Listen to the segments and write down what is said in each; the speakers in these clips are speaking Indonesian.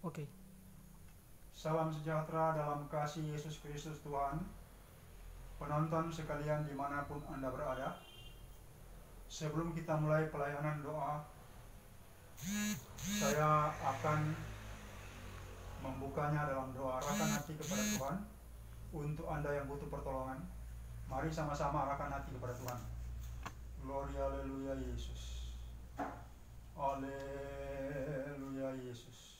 Oke. Salam sejahtera dalam kasih Yesus Kristus Tuhan. Penonton sekalian dimanapun Anda berada, sebelum kita mulai pelayanan doa, saya akan membukanya dalam doa. Arahkan hati kepada Tuhan. Untuk Anda yang butuh pertolongan, mari sama-sama arahkan hati kepada Tuhan. Gloria, haleluya Yesus. Haleluya Yesus.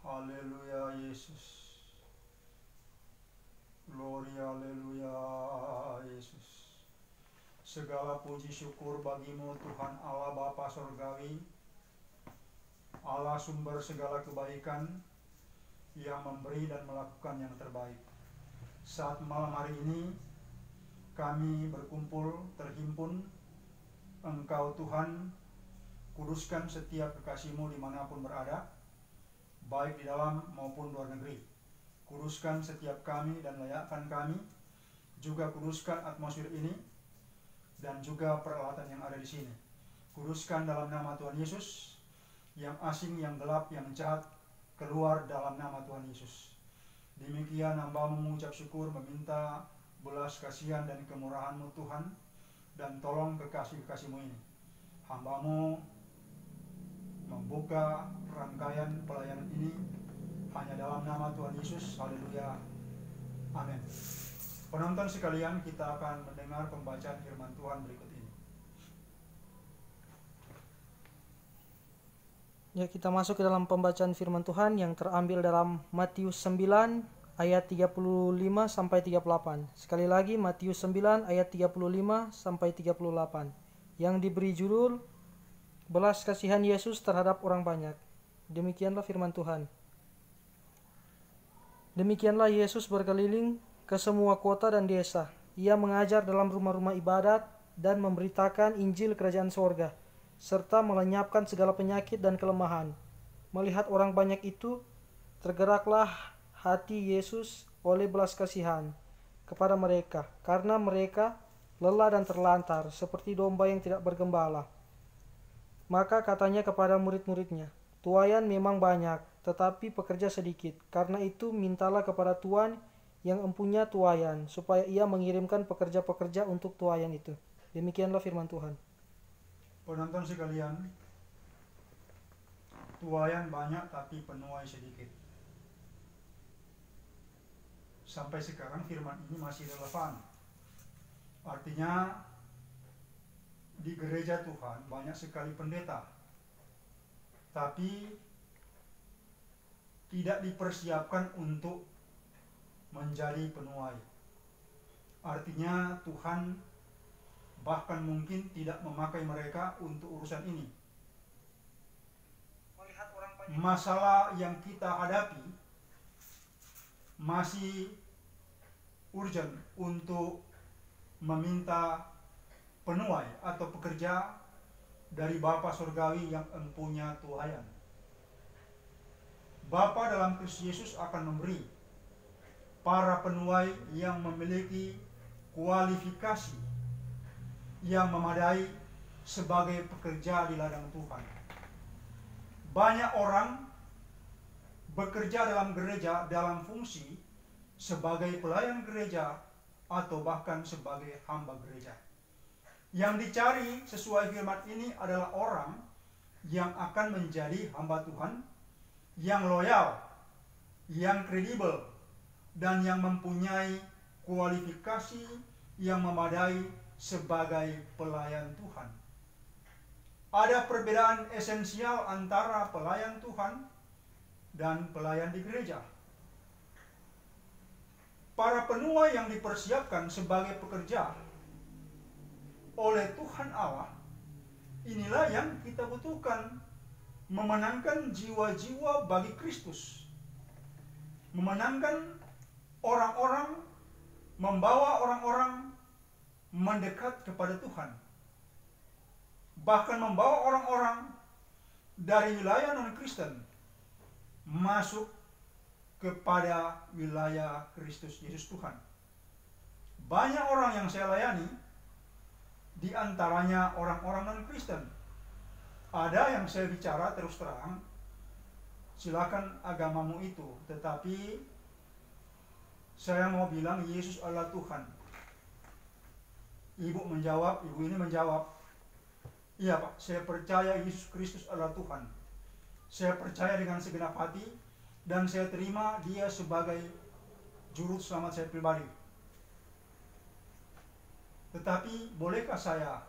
Haleluya Yesus. Gloria, haleluya Yesus. Segala puji syukur bagimu Tuhan Allah Bapa Surgawi, Allah sumber segala kebaikan, yang memberi dan melakukan yang terbaik. Saat malam hari ini kami berkumpul, terhimpun, Engkau Tuhan kuduskan setiap kekasih-Mu dimanapun berada, baik di dalam maupun luar negeri. Kuduskan setiap kami dan layakkan kami, juga kuduskan atmosfer ini dan juga peralatan yang ada di sini. Kuduskan dalam nama Tuhan Yesus, yang asing, yang gelap, yang jahat, keluar dalam nama Tuhan Yesus. Demikian hamba-Mu mengucap syukur, meminta belas kasihan dan kemurahan-Mu Tuhan, dan tolong kekasih-kekasih-Mu ini. Hamba-Mu membuka rangkaian pelayanan ini hanya dalam nama Tuhan Yesus. Haleluya. Amin. Penonton sekalian, kita akan mendengar pembacaan firman Tuhan berikut ini. Ya, kita masuk ke dalam pembacaan firman Tuhan yang terambil dalam Matius 9 ayat 35 sampai 38. Sekali lagi Matius 9 ayat 35 sampai 38 yang diberi judul Belas kasihan Yesus terhadap orang banyak. Demikianlah firman Tuhan. Demikianlah Yesus berkeliling ke semua kota dan desa. Ia mengajar dalam rumah-rumah ibadat dan memberitakan Injil Kerajaan Sorga, serta melenyapkan segala penyakit dan kelemahan. Melihat orang banyak itu, tergeraklah hati Yesus oleh belas kasihan kepada mereka, karena mereka lelah dan terlantar, seperti domba yang tidak bergembala. Maka katanya kepada murid-muridnya, tuaian memang banyak, tetapi pekerja sedikit. Karena itu mintalah kepada Tuhan yang empunya tuaian, supaya ia mengirimkan pekerja-pekerja untuk tuaian itu. Demikianlah firman Tuhan. Penonton sekalian, tuaian banyak tapi penuai sedikit. Sampai sekarang firman ini masih relevan. Artinya di gereja Tuhan banyak sekali pendeta, tapi tidak dipersiapkan untuk menjadi penuai. Artinya Tuhan bahkan mungkin tidak memakai mereka untuk urusan ini. Masalah yang kita hadapi masih urgent untuk meminta penuai atau pekerja dari Bapa Surgawi yang empunya tuaian. Bapa dalam Kristus Yesus akan memberi para penuai yang memiliki kualifikasi yang memadai sebagai pekerja di ladang Tuhan. Banyak orang bekerja dalam gereja dalam fungsi sebagai pelayan gereja atau bahkan sebagai hamba gereja. Yang dicari sesuai firman ini adalah orang yang akan menjadi hamba Tuhan, yang loyal, yang kredibel, dan yang mempunyai kualifikasi yang memadai sebagai pelayan Tuhan. Ada perbedaan esensial antara pelayan Tuhan dan pelayan di gereja. Para penuai yang dipersiapkan sebagai pekerja oleh Tuhan Allah, inilah yang kita butuhkan, memenangkan jiwa-jiwa bagi Kristus, memenangkan orang-orang, membawa orang-orang mendekat kepada Tuhan, bahkan membawa orang-orang dari wilayah non-Kristen masuk kepada wilayah Kristus Yesus Tuhan. Banyak orang yang saya layani, di antaranya orang-orang non-Kristen. Ada yang saya bicara terus terang, silakan agamamu itu, tetapi saya mau bilang Yesus adalah Tuhan. Ibu ini menjawab, iya Pak, saya percaya Yesus Kristus adalah Tuhan. Saya percaya dengan segenap hati, dan saya terima dia sebagai juru selamat saya pribadi. Tetapi bolehkah saya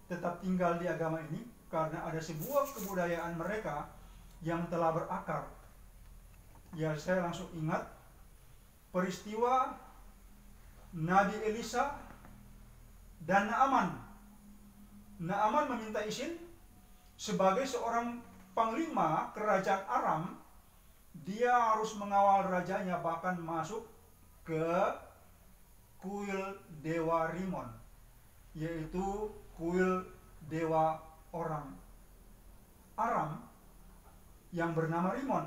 tetap tinggal di agama ini? Karena ada sebuah kebudayaan mereka yang telah berakar. Ya, saya langsung ingat peristiwa Nabi Elisa dan Naaman. Naaman meminta izin sebagai seorang panglima kerajaan Aram. Dia harus mengawal rajanya, bahkan masuk ke kuil dewa Rimon, yaitu kuil dewa orang Aram yang bernama Rimon.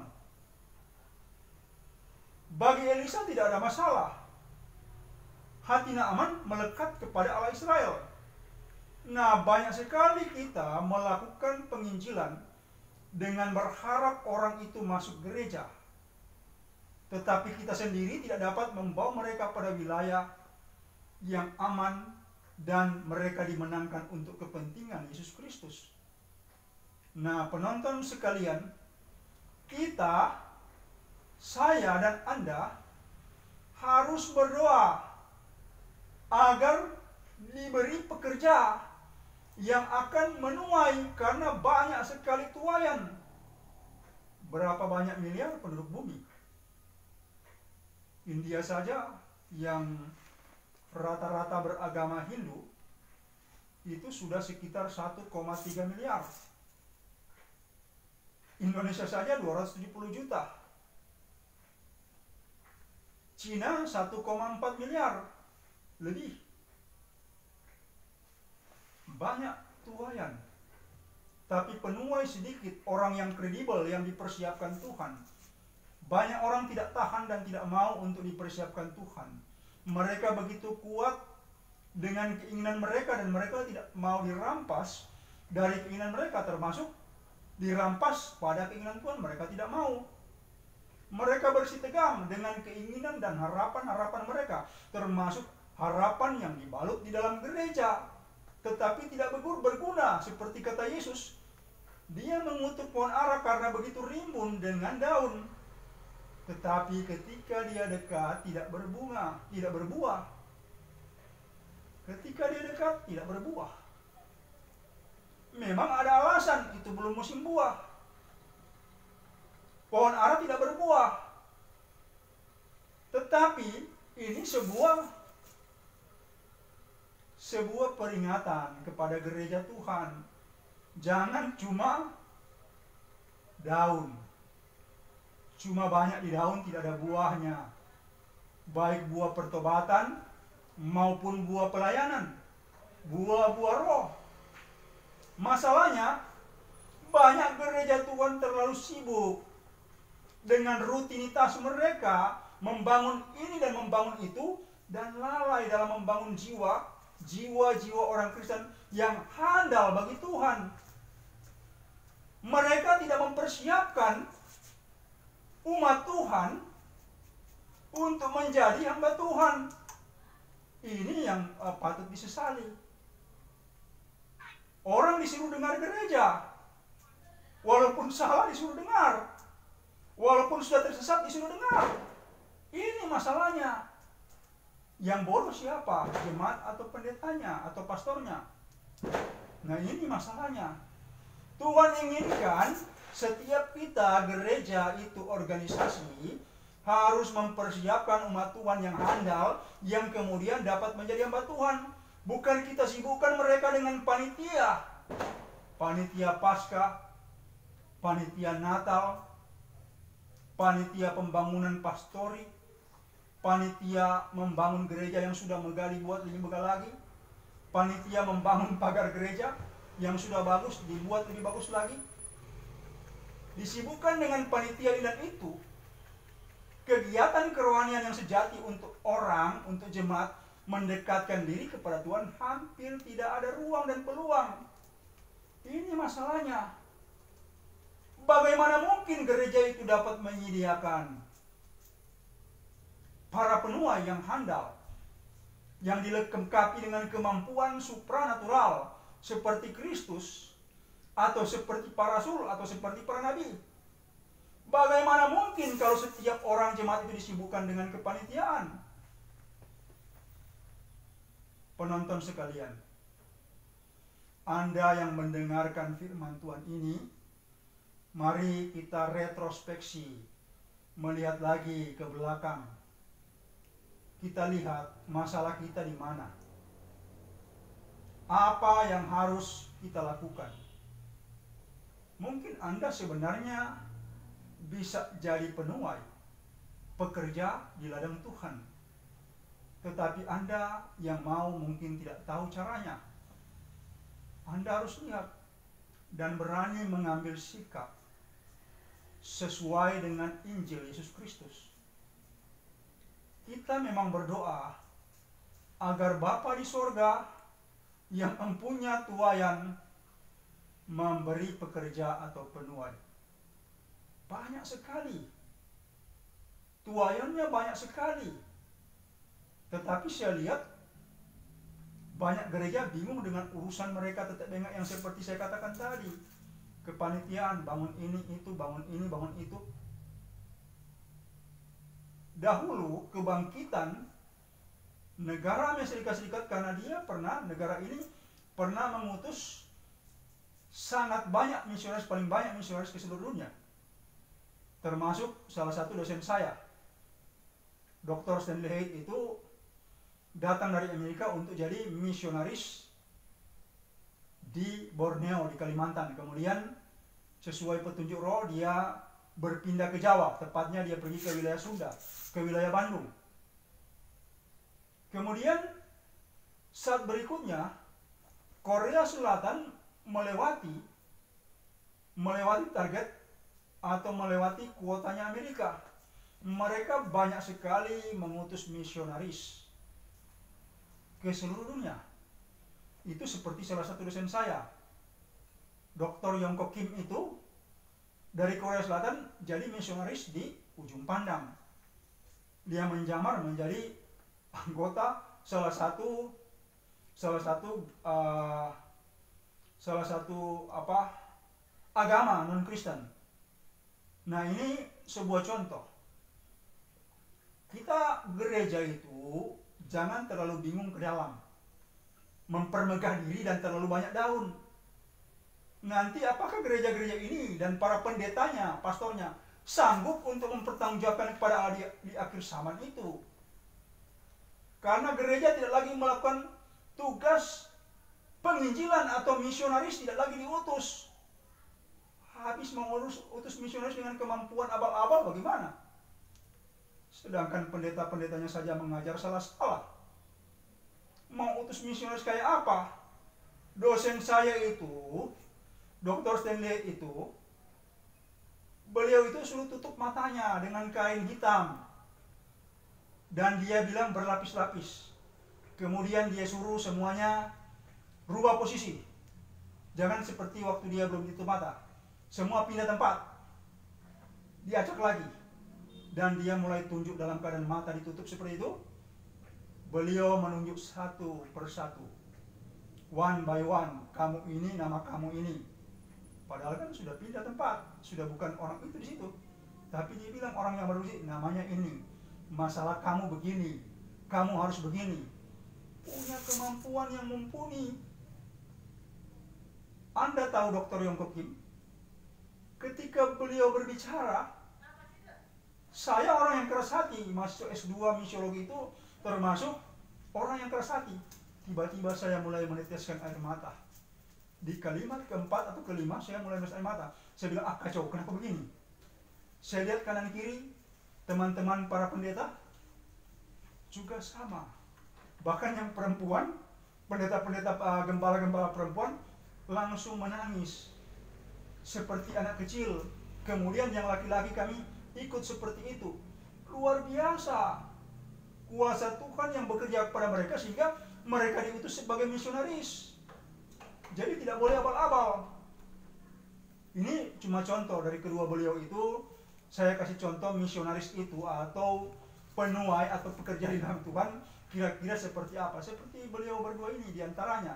Bagi Elisa tidak ada masalah. Hati Naaman melekat kepada Allah Israel. Nah, banyak sekali kita melakukan penginjilan dengan berharap orang itu masuk gereja, tetapi kita sendiri tidak dapat membawa mereka pada wilayah yang aman dan mereka dimenangkan untuk kepentingan Yesus Kristus. Nah, penonton sekalian, saya dan Anda harus berdoa agar diberi pekerja yang akan menuai, karena banyak sekali tuaian. Berapa banyak miliar penduduk bumi? India saja yang rata-rata beragama Hindu itu sudah sekitar 1,3 miliar. Indonesia saja 270 juta. Cina 1,4 miliar lebih. Banyak tuaian, tapi penuai sedikit. Orang yang kredibel yang dipersiapkan Tuhan. Banyak orang tidak tahan dan tidak mau untuk dipersiapkan Tuhan. Mereka begitu kuat dengan keinginan mereka, dan mereka tidak mau dirampas dari keinginan mereka, termasuk dirampas pada keinginan Tuhan. Mereka tidak mau. Mereka bersitegang dengan keinginan dan harapan-harapan mereka, termasuk harapan yang dibalut di dalam gereja, tetapi tidak berguna. Seperti kata Yesus, dia mengutuk pohon ara karena begitu rimbun dengan daun, tetapi ketika dia dekat tidak berbunga, tidak berbuah. Ketika dia dekat tidak berbuah. Memang ada alasan, itu belum musim buah. Pohon ara tidak berbuah. Tetapi ini sebuah peringatan kepada gereja Tuhan. Jangan cuma daun. Cuma banyak di daun, tidak ada buahnya. Baik buah pertobatan maupun buah pelayanan, buah-buah roh. Masalahnya, banyak gereja Tuhan terlalu sibuk dengan rutinitas mereka, membangun ini dan membangun itu, dan lalai dalam membangun jiwa-jiwa orang Kristen yang handal bagi Tuhan. Mereka tidak mempersiapkan umat Tuhan untuk menjadi hamba Tuhan. Ini yang patut disesali. Orang disuruh dengar gereja, walaupun salah disuruh dengar, walaupun sudah tersesat disuruh dengar. Ini masalahnya. Yang bodoh siapa? Jemaat atau pendetanya atau pastornya? Nah, ini masalahnya. Tuhan inginkan setiap kita, gereja itu organisasi, harus mempersiapkan umat Tuhan yang handal, yang kemudian dapat menjadi hamba Tuhan. Bukan kita sibukkan mereka dengan panitia. Panitia Paskah, panitia Natal, panitia pembangunan pastori, panitia membangun gereja yang sudah menggali buat lebih megah lagi, panitia membangun pagar gereja yang sudah bagus dibuat lebih bagus lagi. Disibukkan dengan panitia dan itu. Kegiatan kerohanian yang sejati untuk orang, untuk jemaat mendekatkan diri kepada Tuhan hampir tidak ada ruang dan peluang. Ini masalahnya. Bagaimana mungkin gereja itu dapat menyediakan para penuai yang handal, yang dilengkapi dengan kemampuan supranatural seperti Kristus, atau seperti para rasul, atau seperti para nabi? Bagaimana mungkin kalau setiap orang jemaat itu disibukkan dengan kepanitiaan? Penonton sekalian, Anda yang mendengarkan firman Tuhan ini, mari kita retrospeksi, melihat lagi ke belakang. Kita lihat masalah kita di mana. Apa yang harus kita lakukan? Mungkin Anda sebenarnya bisa jadi penuai, pekerja di ladang Tuhan. Tetapi Anda yang mau mungkin tidak tahu caranya. Anda harus lihat dan berani mengambil sikap sesuai dengan Injil Yesus Kristus. Kita memang berdoa agar Bapa di sorga yang mempunyai tuayan memberi pekerja atau penuai. Banyak sekali. Tuayannya banyak sekali. Tetapi saya lihat banyak gereja bingung dengan urusan mereka tetap dengan yang seperti saya katakan tadi. Kepanitiaan, bangun ini, itu, bangun ini, bangun itu. Dahulu kebangkitan negara Amerika Serikat, karena negara ini pernah mengutus sangat banyak misionaris, paling banyak misionaris ke seluruh dunia. Termasuk salah satu dosen saya, Dr. Stanley Hayes, itu datang dari Amerika untuk jadi misionaris di Borneo, di Kalimantan. Kemudian sesuai petunjuk roh dia berpindah ke Jawa, tepatnya dia pergi ke wilayah Sunda, ke wilayah Bandung. Kemudian saat berikutnya Korea Selatan melewati target atau melewati kuotanya Amerika. Mereka banyak sekali mengutus misionaris ke seluruh dunia. Itu seperti salah satu dosen saya, Dr. Yongko Kim, itu dari Korea Selatan jadi misionaris di Ujung Pandang. Dia menjamar menjadi anggota salah satu agama non-Kristen. Nah, ini sebuah contoh. Kita gereja itu jangan terlalu bingung ke dalam, mempermegah diri dan terlalu banyak daun. Nanti apakah gereja-gereja ini dan para pendetanya, pastornya sanggup untuk mempertanggungjawabkan kepada Allah di akhir zaman itu? Karena gereja tidak lagi melakukan tugas penginjilan atau misionaris, tidak lagi diutus. Habis utus misionaris dengan kemampuan abal-abal, bagaimana? Sedangkan pendeta-pendetanya saja mengajar salah-salah. Mau utus misionaris kayak apa? Dosen saya itu, Dr. Stanley itu, beliau itu suruh tutup matanya dengan kain hitam. Dan dia bilang berlapis-lapis. Kemudian dia suruh semuanya rubah posisi. Jangan seperti waktu dia belum tutup mata. Semua pindah tempat. Diacak lagi. Dan dia mulai tunjuk dalam keadaan mata ditutup seperti itu. Beliau menunjuk satu persatu. One by one. Kamu ini, nama kamu ini. Padahal kan sudah pindah tempat. Sudah bukan orang itu di situ. Tapi dia bilang orang yang baru namanya ini. Masalah kamu begini. Kamu harus begini. Punya kemampuan yang mumpuni. Anda tahu Dr. Yongko Kim? Ketika beliau berbicara, saya orang yang keras hati, masuk S2 misiologi itu termasuk orang yang keras hati. Tiba-tiba saya mulai meneteskan air mata. Di kalimat keempat atau kelima saya mulai menetes air mata. Saya bilang, kacau, kenapa begini? Saya lihat kanan kiri, teman-teman para pendeta juga sama. Bahkan yang perempuan, pendeta-pendeta, gembala-gembala perempuan langsung menangis seperti anak kecil. Kemudian yang laki-laki kami ikut seperti itu. Luar biasa kuasa Tuhan yang bekerja kepada mereka sehingga mereka diutus sebagai misionaris. Jadi tidak boleh abal-abal. Ini cuma contoh dari kedua beliau itu. Saya kasih contoh misionaris itu atau penuai atau pekerja di dalam Tuhan kira-kira seperti apa. Seperti beliau berdua ini diantaranya.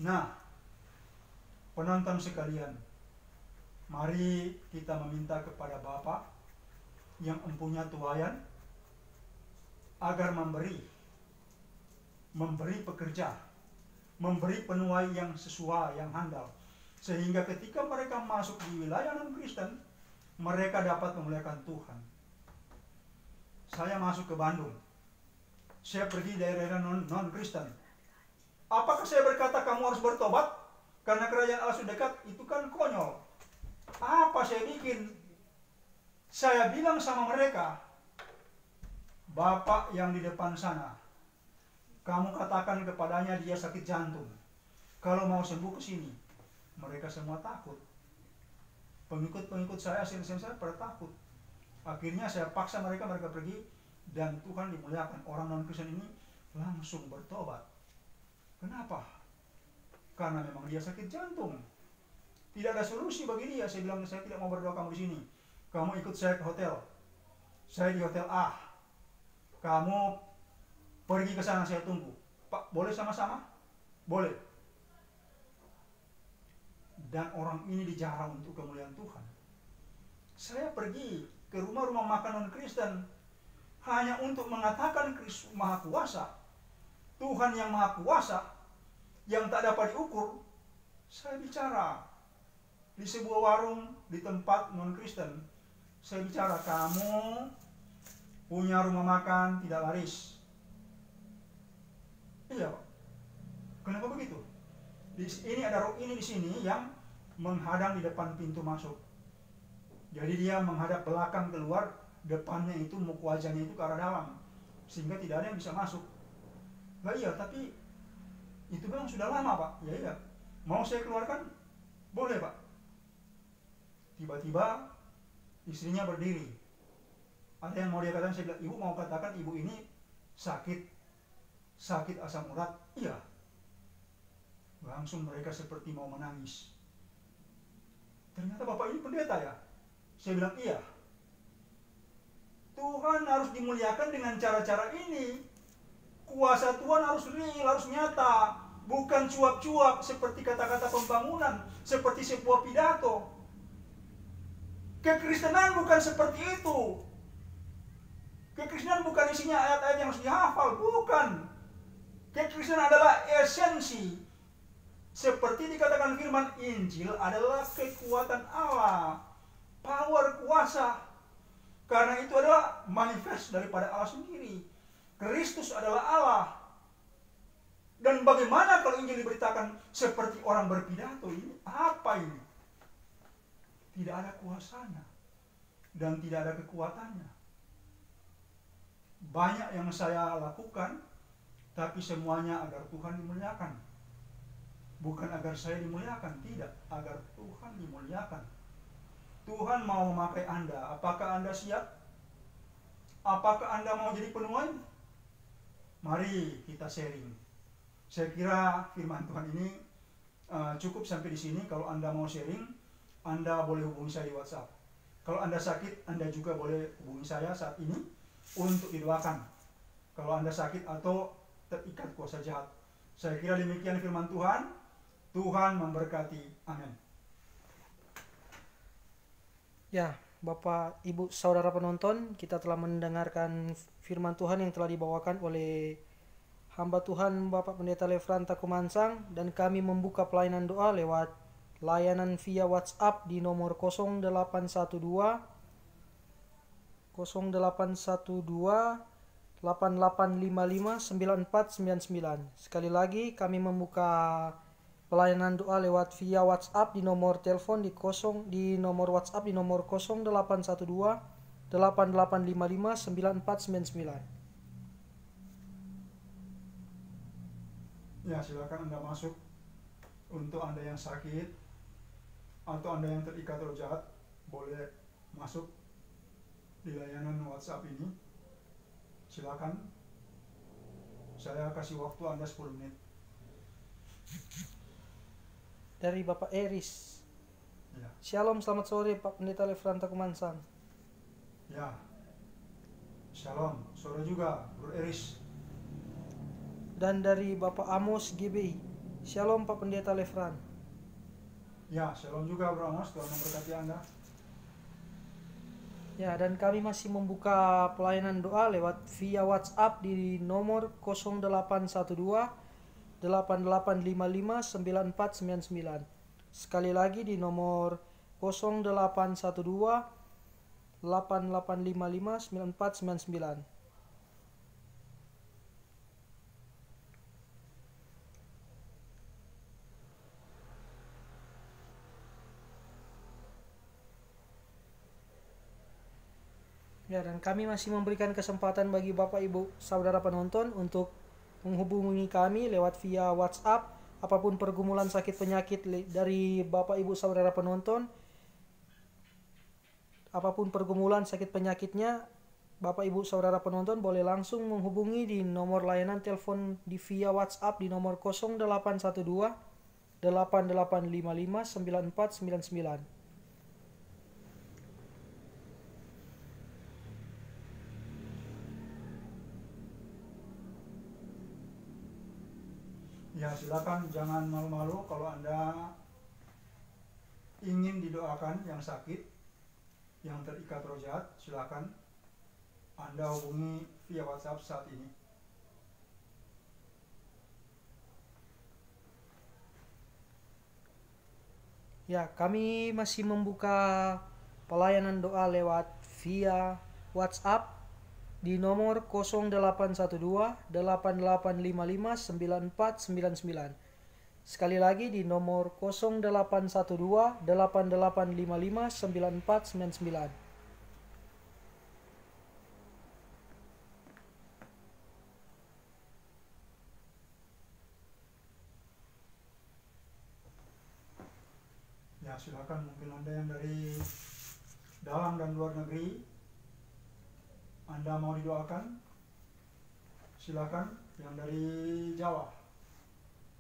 Nah, penonton sekalian, mari kita meminta kepada Bapa yang empunya tuayan agar memberi pekerja, memberi penuai yang sesuai, yang handal, sehingga ketika mereka masuk di wilayah non-Kristen, mereka dapat memuliakan Tuhan. Saya masuk ke Bandung, saya pergi daerah non-Kristen. Apakah saya berkata kamu harus bertobat karena kerajaan Allah sudah dekat? Itu kan konyol. Apa saya bikin? Saya bilang sama mereka, Bapak yang di depan sana, kamu katakan kepadanya dia sakit jantung. Kalau mau sembuh ke sini. Mereka semua takut. Pengikut-pengikut saya, sen-sen saya pada takut. Akhirnya saya paksa mereka pergi, dan Tuhan dimuliakan. Orang non-Kristen ini langsung bertobat. Kenapa? Karena memang dia sakit jantung. Tidak ada solusi bagi dia. Saya bilang, saya tidak mau berdoa kamu di sini. Kamu ikut saya ke hotel. Saya di hotel A. Kamu pergi ke sana, saya tunggu. Pak, boleh sama-sama? Boleh. Dan orang ini dijarah untuk kemuliaan Tuhan. Saya pergi ke rumah-rumah makan non-Kristen hanya untuk mengatakan Kristus Maha Kuasa, Tuhan yang Maha Kuasa, yang tak dapat diukur. Saya bicara di sebuah warung di tempat non-Kristen. Saya bicara, kamu punya rumah makan tidak laris. Iya, Pak. Kenapa begitu? Ini ada roh ini di sini yang menghadang di depan pintu masuk. Jadi dia menghadap belakang keluar, depannya itu muka wajahnya itu ke arah dalam, sehingga tidak ada yang bisa masuk. Lah iya, tapi itu memang sudah lama, Pak. Ya iya. Mau saya keluarkan? Boleh, Pak. Tiba-tiba istrinya berdiri. Ada yang mau dia katakan, saya bilang, ibu mau katakan ibu ini sakit asam urat? Iya. Langsung mereka seperti mau menangis. Ternyata bapak ini pendeta ya? Saya bilang iya. Tuhan harus dimuliakan dengan cara-cara ini. Kuasa Tuhan harus real, harus nyata. Bukan cuap-cuap seperti kata-kata pembangunan, seperti sebuah pidato. Kekristenan bukan seperti itu. Kekristenan bukan isinya ayat-ayat yang harus dihafal, bukan. Kekristenan adalah esensi. Seperti dikatakan firman Injil adalah kekuatan Allah, power, kuasa. Karena itu adalah manifest daripada Allah sendiri. Kristus adalah Allah. Dan bagaimana kalau Injil diberitakan seperti orang berpidato ini? Apa ini? Tidak ada kuasanya dan tidak ada kekuatannya. Banyak yang saya lakukan, tapi semuanya agar Tuhan dimuliakan. Bukan agar saya dimuliakan, tidak, agar Tuhan dimuliakan. Tuhan mau memakai Anda. Apakah Anda siap? Apakah Anda mau jadi penuai? Mari kita sharing. Saya kira firman Tuhan ini cukup sampai di sini. Kalau Anda mau sharing, Anda boleh hubungi saya di WhatsApp. Kalau Anda sakit, Anda juga boleh hubungi saya saat ini untuk didoakan. Kalau Anda sakit atau terikat kuasa jahat. Saya kira demikian firman Tuhan. Tuhan memberkati. Amin. Ya, Bapak, Ibu, Saudara penonton, kita telah mendengarkan firman Tuhan yang telah dibawakan oleh hamba Tuhan Bapak Pendeta Lefranta Kumansang, dan kami membuka pelayanan doa lewat layanan via WhatsApp di nomor 0812 8855 9499. Sekali lagi kami membuka pelayanan doa lewat via WhatsApp di nomor telepon di nomor WhatsApp di nomor 0812 8855 9499. Ya, silakan Anda masuk. Untuk Anda yang sakit atau Anda yang terikat roh jahat, boleh masuk di layanan WhatsApp ini. Silakan. Saya kasih waktu Anda 10 menit. dari Bapak Eris. Ya. Shalom, selamat sore Pak Pendeta Lefran Takumansang. Ya. Shalom, sore juga Bro Eris. Dan dari Bapak Amos GBI. Shalom Pak Pendeta Lefran. Ya, shalom juga Bro Amos, Tuhan memberkati Anda. Ya, dan kami masih membuka pelayanan doa lewat via WhatsApp di nomor 0812 8855 9499. Sekali lagi di nomor 0812 8855 9499. Ya, dan kami masih memberikan kesempatan bagi Bapak Ibu Saudara penonton untuk menghubungi kami lewat via WhatsApp apapun pergumulan sakit penyakit dari Bapak Ibu Saudara penonton. Apapun pergumulan sakit penyakitnya, Bapak Ibu Saudara penonton boleh langsung menghubungi di nomor layanan telepon di via WhatsApp di nomor 0812 8855 9499. Ya, silakan jangan malu-malu kalau Anda ingin didoakan yang sakit, yang terikat roh jahat, silakan Anda hubungi via WhatsApp saat ini. Ya, kami masih membuka pelayanan doa lewat via WhatsApp di nomor 0812 8855 9499. Sekali lagi di nomor 0812 8855 9499. Ya, silakan mungkin Anda yang dari dalam dan luar negeri Anda mau didoakan, silakan. Yang dari Jawa,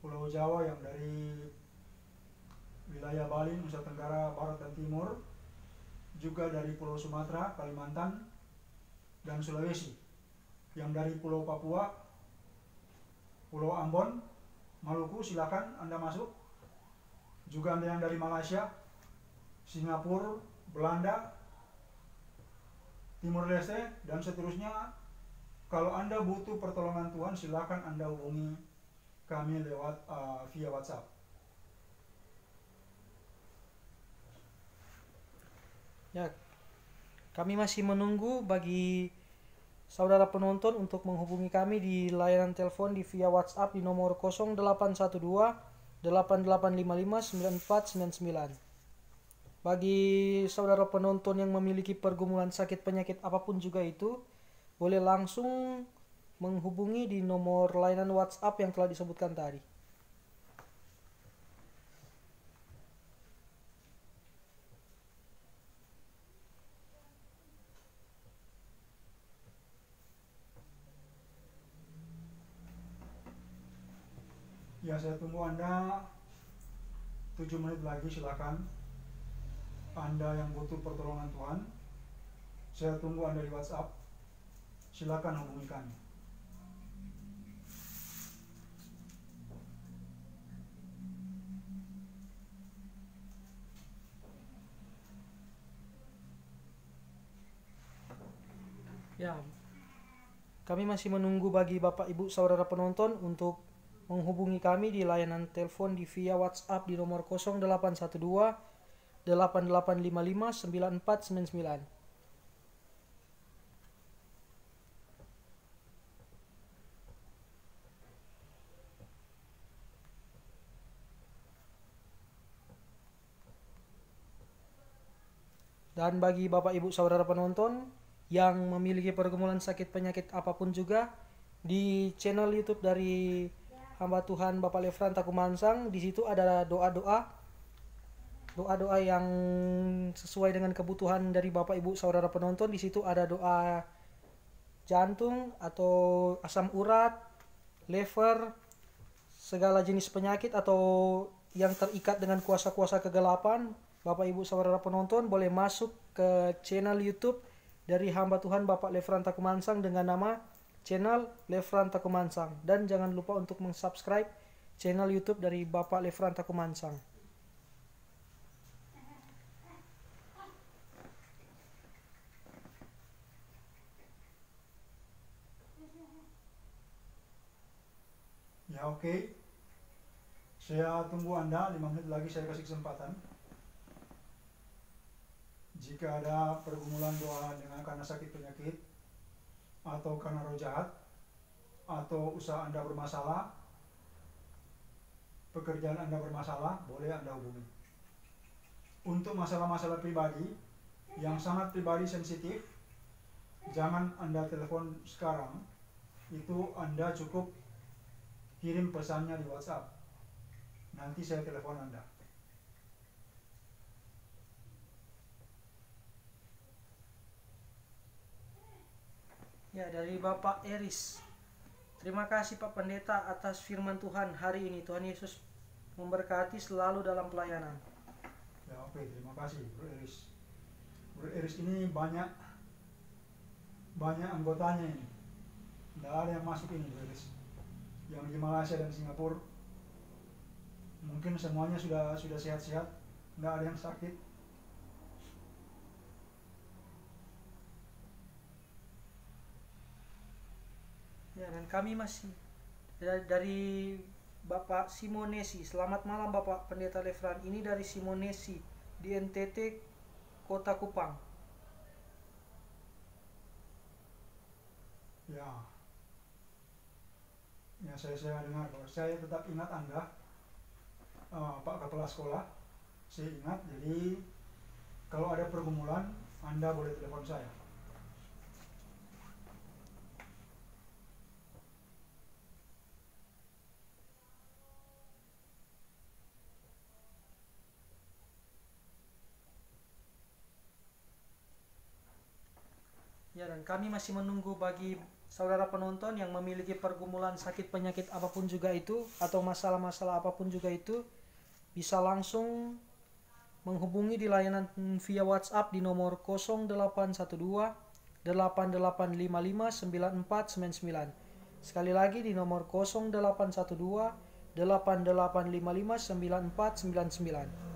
Pulau Jawa, yang dari wilayah Bali, Nusa Tenggara Barat dan Timur, juga dari Pulau Sumatera, Kalimantan, dan Sulawesi, yang dari Pulau Papua, Pulau Ambon, Maluku, silakan Anda masuk. Juga Anda yang dari Malaysia, Singapura, Belanda, Timur Leste, dan seterusnya. Kalau Anda butuh pertolongan Tuhan, silakan Anda hubungi kami lewat via WhatsApp. Ya, kami masih menunggu bagi saudara penonton untuk menghubungi kami di layanan telepon di via WhatsApp di nomor 0812 8855 9499. Bagi saudara penonton yang memiliki pergumulan sakit penyakit apapun juga itu, boleh langsung menghubungi di nomor layanan WhatsApp yang telah disebutkan tadi. Ya, saya tunggu Anda 7 menit lagi, silakan. Anda yang butuh pertolongan Tuhan, saya tunggu Anda di WhatsApp. Silakan hubungi kami. Ya, kami masih menunggu bagi Bapak Ibu Saudara penonton untuk menghubungi kami di layanan telepon di via WhatsApp di nomor 0812 8855 9499. Dan bagi Bapak Ibu Saudara penonton yang memiliki pergumulan sakit penyakit apapun juga, di channel YouTube dari hamba Tuhan Bapak Lefran Takumansang, di situ ada doa-doa yang sesuai dengan kebutuhan dari Bapak Ibu Saudara penonton. Di situ ada doa jantung atau asam urat, liver, segala jenis penyakit atau yang terikat dengan kuasa-kuasa kegelapan, Bapak Ibu Saudara penonton boleh masuk ke channel YouTube dari hamba Tuhan Bapak Lefran Takumansang dengan nama channel Lefran Takumansang, dan jangan lupa untuk mensubscribe channel YouTube dari Bapak Lefran Takumansang. Ya, oke. Saya tunggu Anda 5 menit lagi, saya kasih kesempatan. Jika ada pergumulan doa dengan karena sakit penyakit, atau karena roh jahat, atau usaha Anda bermasalah, pekerjaan Anda bermasalah, boleh Anda hubungi. Untuk masalah-masalah pribadi yang sangat pribadi sensitif, jangan Anda telepon sekarang. Itu Anda cukup kirim pesannya di WhatsApp. Nanti saya telepon Anda. Ya, dari Bapak Eris. Terima kasih Pak Pendeta atas firman Tuhan hari ini. Tuhan Yesus memberkati selalu dalam pelayanan. Ya, oke, terima kasih Bro Eris. Bro Eris ini banyak anggotanya ini. Tidak ada yang masuk ini Bro Eris. Yang di Malaysia dan Singapura mungkin semuanya sudah sehat-sehat, tidak ada yang sakit. Ya, dan kami masih dari Bapak Simonesi. Selamat malam Bapak Pendeta Lefran. Ini dari Simonesi di NTT, Kota Kupang. Ya, saya dengar. Saya tetap ingat Anda, Pak Kepala Sekolah. Saya ingat. Jadi kalau ada pergumulan, Anda boleh telepon saya. Ya, dan kami masih menunggu bagi saudara penonton yang memiliki pergumulan sakit penyakit apapun juga itu, atau masalah-masalah apapun juga itu, bisa langsung menghubungi di layanan via WhatsApp di nomor 0812 8855 9499. Sekali lagi di nomor 0812 8855 9499.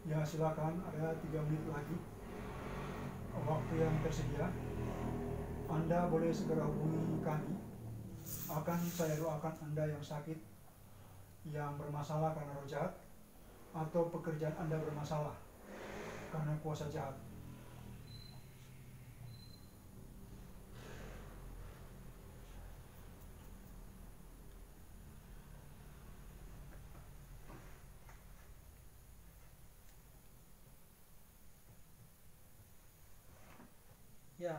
Ya, silakan, ada 3 menit lagi waktu yang tersedia. Anda boleh segera hubungi kami. Akan saya doakan Anda yang sakit, yang bermasalah karena roh jahat, atau pekerjaan Anda bermasalah karena kuasa jahat. Ya,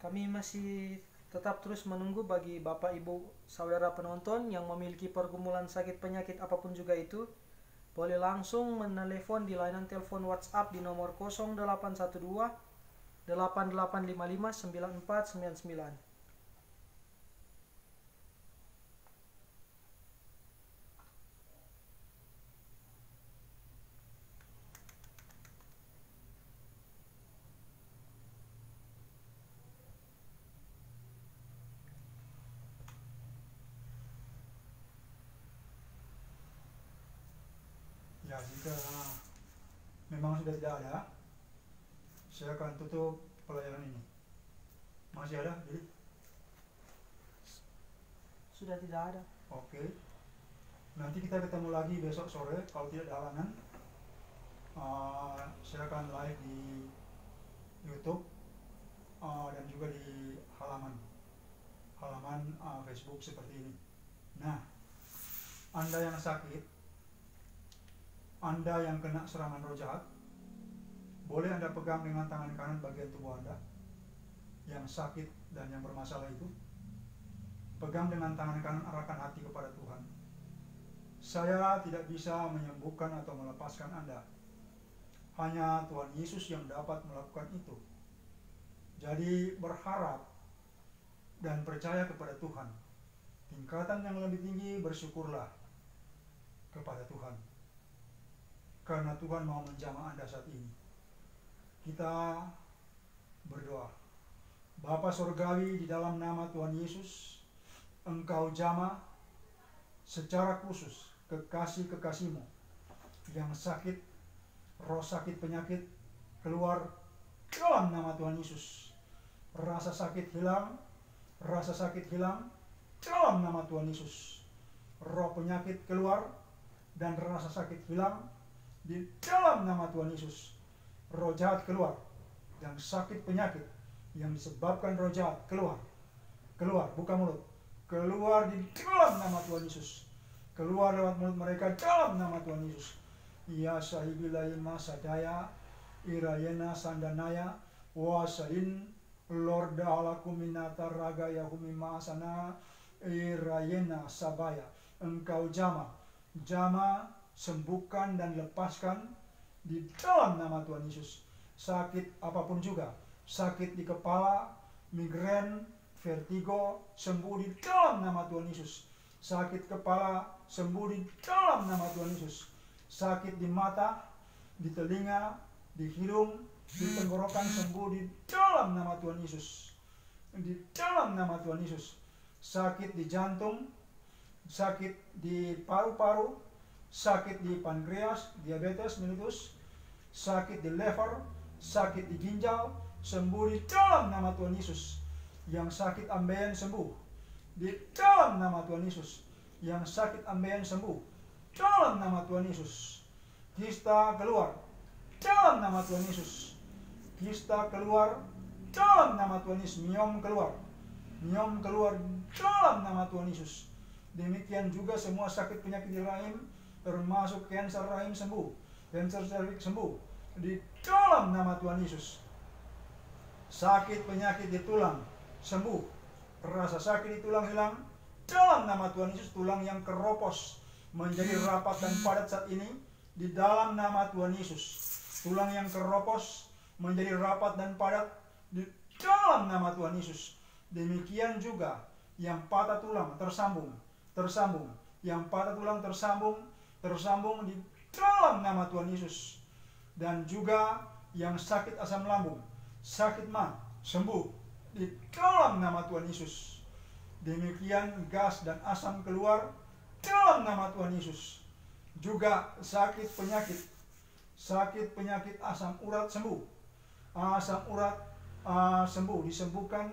kami masih tetap terus menunggu bagi Bapak Ibu Saudara penonton yang memiliki pergumulan sakit penyakit apapun juga itu, boleh langsung menelepon di layanan telepon WhatsApp di nomor 0812 8855 9499. Ya, jika memang sudah tidak ada, saya akan tutup pelayanan ini. Masih ada, jadi? Sudah tidak ada. Oke. Nanti kita ketemu lagi besok sore kalau tidak ada halangan. Saya akan live di YouTube dan juga di halaman Facebook seperti ini. Nah, Anda yang sakit, Anda yang kena serangan roh jahat, boleh Anda pegang dengan tangan kanan bagian tubuh Anda yang sakit dan yang bermasalah itu. Pegang dengan tangan kanan, arahkan hati kepada Tuhan. Saya tidak bisa menyembuhkan atau melepaskan Anda, Hanya Tuhan Yesus yang dapat melakukan itu. Jadi berharap dan percaya kepada Tuhan. Tingkatan yang lebih tinggi, bersyukurlah kepada Tuhan. Karena Tuhan mau menjamah Anda saat ini. Kita berdoa. Bapa Surgawi, di dalam nama Tuhan Yesus, Engkau jamah secara khusus kekasih-kekasih-Mu yang sakit, roh sakit penyakit, keluar dalam nama Tuhan Yesus. Rasa sakit hilang, rasa sakit hilang dalam nama Tuhan Yesus. Roh penyakit keluar dan rasa sakit hilang di dalam nama Tuhan Yesus. Roh jahat keluar dan sakit penyakit yang disebabkan roh jahat keluar. Keluar, buka mulut. Keluar di dalam nama Tuhan Yesus. Keluar lewat mulut mereka dalam nama Tuhan Yesus. Ya sahibilayima sadaya irayena sandanaya wasain lorda alakuminata raga yahumima asana irayena sabaya. Engkau jamah, sembuhkan dan lepaskan di dalam nama Tuhan Yesus. Sakit apapun juga, sakit di kepala, migrain, vertigo, sembuh di dalam nama Tuhan Yesus. Sakit kepala, sembuh di dalam nama Tuhan Yesus. Sakit di mata, di telinga, di hidung, di tenggorokan, sembuh di dalam nama Tuhan Yesus. Di dalam nama Tuhan Yesus. Sakit di jantung, sakit di paru-paru, sakit di pankreas, diabetes mellitus, sakit di lever, sakit di ginjal, sembuh di dalam nama Tuhan Yesus. Yang sakit ambeien sembuh di dalam nama Tuhan Yesus. Yang sakit ambeien sembuh dalam nama Tuhan Yesus. Kista keluar dalam nama Tuhan Yesus. Kista keluar dalam nama Tuhan Yesus. Miom keluar dalam nama Tuhan Yesus. Demikian juga semua sakit penyakit di rahim, termasuk kanker rahim sembuh, kanker serviks sembuh di dalam nama Tuhan Yesus. Sakit penyakit di tulang sembuh, rasa sakit di tulang hilang dalam nama Tuhan Yesus. Tulang yang keropos menjadi rapat dan padat saat ini di dalam nama Tuhan Yesus. Tulang yang keropos menjadi rapat dan padat di dalam nama Tuhan Yesus. Demikian juga yang patah tulang tersambung. Yang patah tulang tersambung di dalam nama Tuhan Yesus. Dan juga yang sakit asam lambung, sakit mah, sembuh di dalam nama Tuhan Yesus. Demikian gas dan asam keluar dalam nama Tuhan Yesus. Juga sakit penyakit asam urat sembuh. Asam urat sembuh, disembuhkan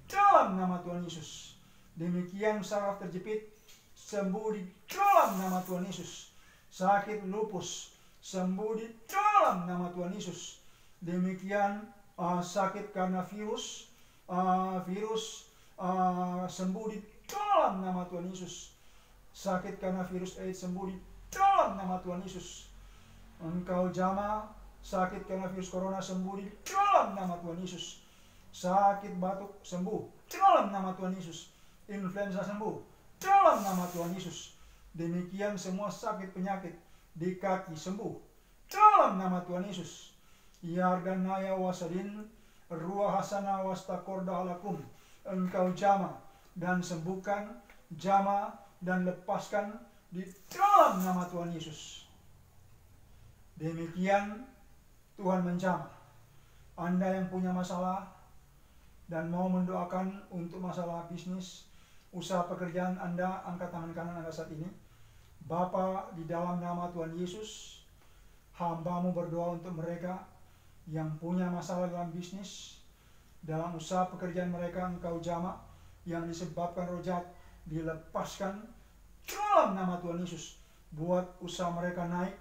dalam nama Tuhan Yesus. Demikian saraf terjepit sembuh di dalam nama Tuhan Yesus. Sakit lupus sembuh di dalam nama Tuhan Yesus. Demikian sakit karena virus sembuh di dalam nama Tuhan Yesus. Sakit karena virus AIDS sembuh di dalam nama Tuhan Yesus. Engkau jamah sakit karena virus corona sembuh di dalam nama Tuhan Yesus. Sakit batuk sembuh dalam nama Tuhan Yesus. Influenza sembuh dalam nama Tuhan Yesus. Demikian semua sakit penyakit di kaki sembuh dalam nama Tuhan Yesus. Yarganaya wasadin ruah hasana wastakorda alakum. Engkau jamah dan sembuhkan, jamah dan lepaskan di dalam nama Tuhan Yesus. Demikian Tuhan menjamah. Anda yang punya masalah dan mau mendoakan untuk masalah bisnis, usaha pekerjaan Anda, angkat tangan kanan Anda saat ini. Bapa, di dalam nama Tuhan Yesus, hamba-Mu berdoa untuk mereka yang punya masalah dalam bisnis, dalam usaha pekerjaan mereka. Engkau jamah yang disebabkan roh jahat, dilepaskan dalam nama Tuhan Yesus. Buat usaha mereka naik,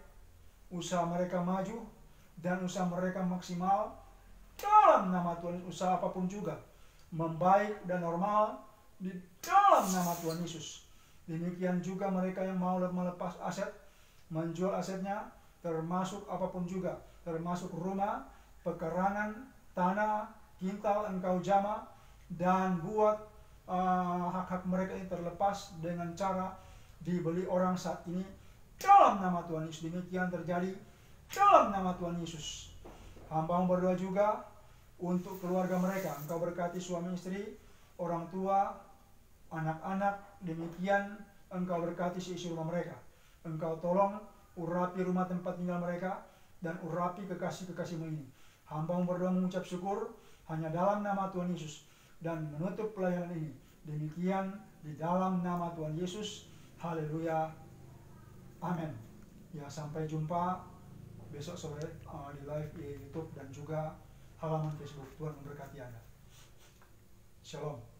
usaha mereka maju, dan usaha mereka maksimal dalam nama Tuhan. Usaha apapun juga membaik dan normal di dalam nama Tuhan Yesus. Demikian juga mereka yang mau melepas aset, menjual asetnya, termasuk apapun juga, termasuk rumah, pekarangan, tanah, kintal. Engkau jamah dan buat hak-hak mereka ini terlepas dengan cara dibeli orang saat ini dalam nama Tuhan Yesus. Demikian terjadi dalam nama Tuhan Yesus. Hamba berdoa juga untuk keluarga mereka. Engkau berkati suami istri, orang tua, anak-anak, demikian Engkau berkati seisi rumah mereka. Engkau tolong urapi rumah tempat tinggal mereka dan urapi kekasih-kekasihmu ini. Hamba berdoa mengucap syukur hanya dalam nama Tuhan Yesus dan menutup pelayanan ini. Demikian di dalam nama Tuhan Yesus. Haleluya. Amin. Ya, sampai jumpa besok sore di live di YouTube dan juga halaman Facebook. Tuhan memberkati Anda. Shalom.